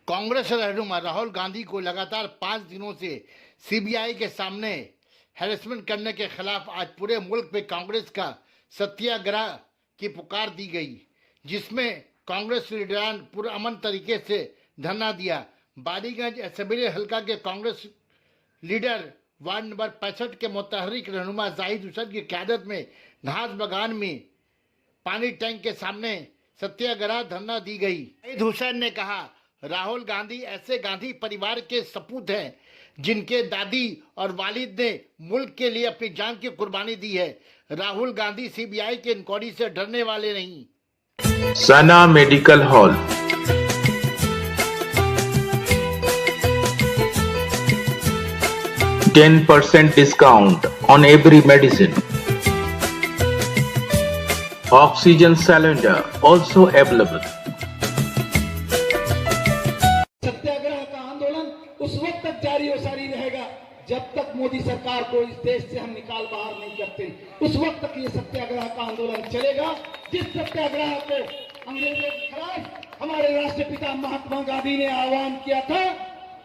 कांग्रेस रहनुमा राहुल गांधी को लगातार 5 दिनों से सीबीआई के सामने हैरेसमेंट करने के खिलाफ आज पूरे मुल्क में कांग्रेस का सत्याग्रह की पुकार दी गई, जिसमें कांग्रेस लीडरान पुरअमन तरीके से धरना दिया। बालीगंज असेंबली हल्का के कांग्रेस लीडर वार्ड नंबर 65 के मुतहरिक रहनुमा जाहिद हुसैन की क़यादत में घास बगान में पानी टैंक के सामने सत्याग्रह धरना दी गई। जाहिद हुसैन ने कहा, राहुल गांधी ऐसे गांधी परिवार के सपूत हैं जिनके दादी और वालिद ने मुल्क के लिए अपनी जान की कुर्बानी दी है। राहुल गांधी सीबीआई के इंक्वायरी से डरने वाले नहीं। Sana medical hall, 10% discount on every medicine. Oxygen cylinder also available. सत्याग्रह का आंदोलन उस वक्त तक जारी और सारी रहेगा जब तक मोदी सरकार को इस देश से हम निकाल बाहर नहीं करते। उस वक्त तक ये सत्याग्रह का आंदोलन चलेगा। जिस सत्याग्रह को अंग्रेजों के खिलाफ हमारे राष्ट्रपिता महात्मा गांधी ने आह्वान किया था,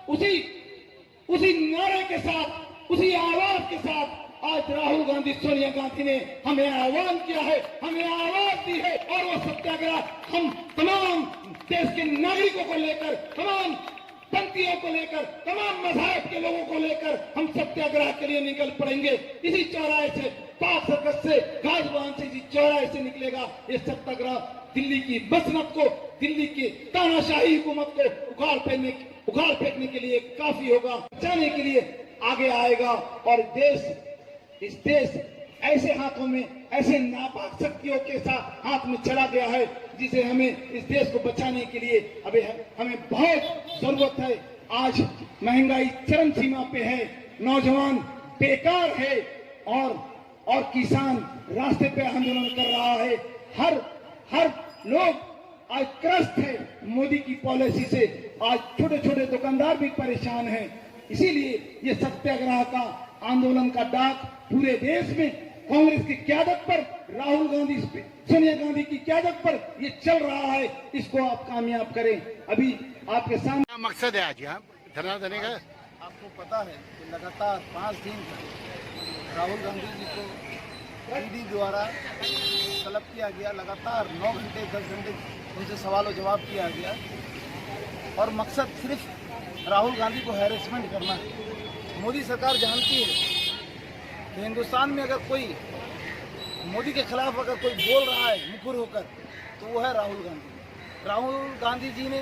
उसी नारे के साथ, उसी आवाज के साथ आज राहुल गांधी, सोनिया गांधी ने हमें आह्वान किया है, हमें आवाज दी है। और वो सत्याग्रह हम तमाम देश के नागरिकों को लेकर, तमाम पंथियों को लेकर, तमाम मज़हब के लोगों को लेकर हम सत्याग्रह के लिए निकल पड़ेंगे। इसी चौराहे से, पाक सर्कस से, गाजवान से, इसी चौराहे से निकलेगा ये सत्याग्रह। दिल्ली की मसनत को, दिल्ली की तानाशाही हुकूमत को उखाड़ फेंकने के लिए काफी होगा, बचाने के लिए आगे आएगा। और इस देश ऐसे हाथों में, ऐसे नापाक शक्तियों के साथ हाथ में चला गया है जिसे हमें इस देश को बचाने के लिए अभी हमें बहुत जरूरत है। आज महंगाई चरम सीमा पे है, नौजवान बेकार है और किसान रास्ते पे आंदोलन कर रहा है। हर लोग आज त्रस्त है मोदी की पॉलिसी से। आज छोटे छोटे दुकानदार भी परेशान हैं। इसीलिए ये सत्याग्रह का आंदोलन का डाक पूरे देश में कांग्रेस की क़यादत पर, राहुल गांधी, सोनिया गांधी की क़यादत पर ये चल रहा है। इसको आप कामयाब करें। अभी आपके सामने क्या मकसद है आज यहाँ धरना देने का? आपको पता है कि लगातार 5 दिन राहुल गांधी जी को ईडी द्वारा तलब किया गया। लगातार 9 घंटे 10 घंटे उनसे सवाल और जवाब किया गया और मकसद सिर्फ राहुल गांधी को हैरेसमेंट करना है। मोदी सरकार जानती है कि हिंदुस्तान में अगर कोई मोदी के खिलाफ अगर कोई बोल रहा है मुखर होकर तो वो है राहुल गांधी। राहुल गांधी जी ने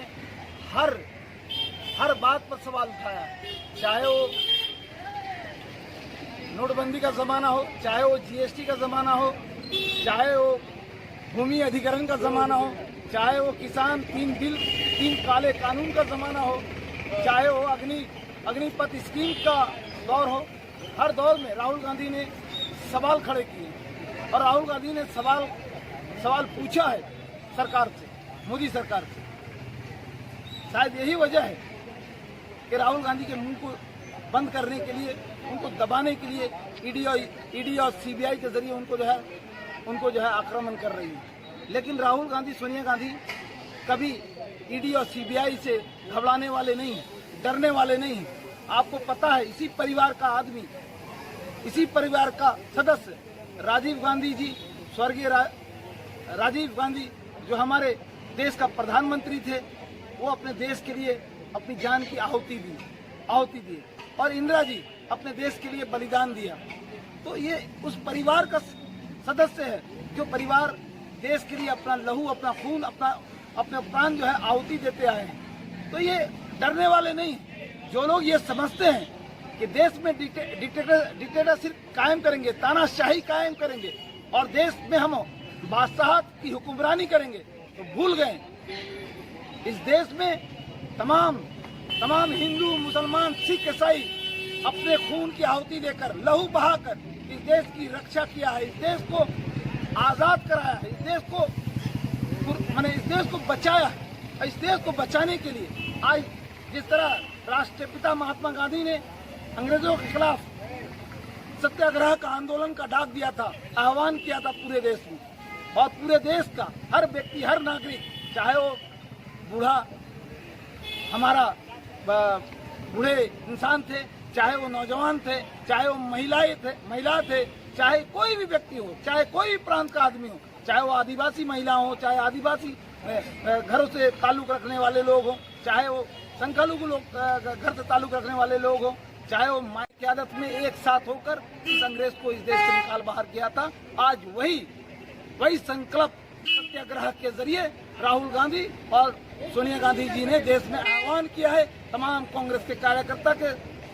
हर बात पर सवाल उठाया, चाहे वो नोटबंदी का ज़माना हो, चाहे वो जीएसटी का ज़माना हो, चाहे वो भूमि अधिग्रहण का ज़माना हो, चाहे वो किसान 3 काले कानून का ज़माना हो, चाहे वो अग्निपथ स्कीम का दौर हो। हर दौर में राहुल गांधी ने सवाल खड़े किए और राहुल गांधी ने सवाल पूछा है सरकार से, मोदी सरकार से। शायद यही वजह है कि राहुल गांधी के मुंह को बंद करने के लिए, उनको दबाने के लिए ईडी और सीबीआई के जरिए उनको जो है आक्रमण कर रही है। लेकिन राहुल गांधी, सोनिया गांधी कभी ईडी और सीबीआई से घबराने वाले नहीं, डरने वाले नहीं। आपको पता है, इसी परिवार का आदमी, इसी परिवार का सदस्य राजीव गांधी जी, स्वर्गीय राजीव गांधी जो हमारे देश का प्रधानमंत्री थे, वो अपने देश के लिए अपनी जान की आहुति दी और इंदिरा जी अपने देश के लिए बलिदान दिया। तो ये उस परिवार का सदस्य है जो परिवार देश के लिए अपना लहू, अपना खून, अपने प्राण जो है आहुति देते आए हैं। तो ये डरने वाले नहीं। जो लोग ये समझते हैं कि देश में डिक्टेटरशिप कायम करेंगे, तानाशाही कायम करेंगे और देश में हम बादशाहत की हुक्मरानी करेंगे, तो भूल गए। इस देश में तमाम हिंदू, मुसलमान, सिख, ईसाई अपने खून की आहुति देकर, लहू बहाकर इस देश की रक्षा किया है, इस देश को आज़ाद कराया है, इस देश को बचाया है। इस देश को बचाने के लिए आज जिस तरह राष्ट्रपिता महात्मा गांधी ने अंग्रेजों के खिलाफ सत्याग्रह का आंदोलन का डाक दिया था, आह्वान किया था पूरे देश में, और पूरे देश का हर व्यक्ति, हर नागरिक, चाहे वो बूढ़ा हमारा बूढ़े इंसान थे, चाहे वो नौजवान थे, चाहे वो महिला थे, चाहे कोई भी व्यक्ति हो, चाहे कोई भी प्रांत का आदमी हो, चाहे वो आदिवासी महिला हो, चाहे आदिवासी घरों से ताल्लुक रखने वाले लोग हो, चाहे वो संख्यालघु लोग घर से ताल्लुक रखने वाले लोग हो, चाहे वो माई की आदत में एक साथ होकर इस अंग्रेज को इस देश से निकाल बाहर किया था। आज वही संकल्प सत्याग्रह के जरिए राहुल गांधी और सोनिया गांधी जी ने देश में आह्वान किया है, तमाम कांग्रेस के कार्यकर्ता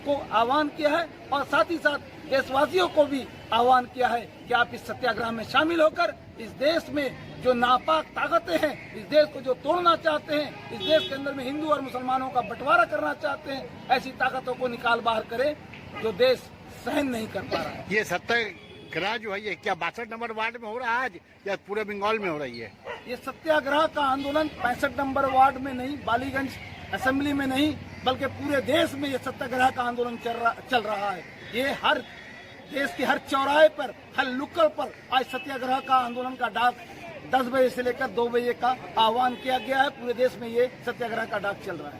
को आह्वान किया है और साथ ही साथ देशवासियों को भी आह्वान किया है कि आप इस सत्याग्रह में शामिल होकर इस देश में जो नापाक ताकतें हैं, इस देश को जो तोड़ना चाहते हैं, इस देश के अंदर में हिंदू और मुसलमानों का बंटवारा करना चाहते हैं, ऐसी ताकतों को निकाल बाहर करें जो देश सहन नहीं कर पा रहा है। ये सत्याग्रह जो है ये क्या 62 नंबर वार्ड में हो रहा है आज या पूरे बंगाल में हो रही है? ये सत्याग्रह का आंदोलन 65 नंबर वार्ड में नहीं, बालीगंज असेंबली में नहीं, बल्कि पूरे देश में ये सत्याग्रह का आंदोलन चल रहा है। ये हर देश के हर चौराहे पर, हर नुक्कड़ पर आज सत्याग्रह का आंदोलन का डाक 10 बजे से लेकर 2 बजे का आह्वान किया गया है। पूरे देश में ये सत्याग्रह का डाक चल रहा है।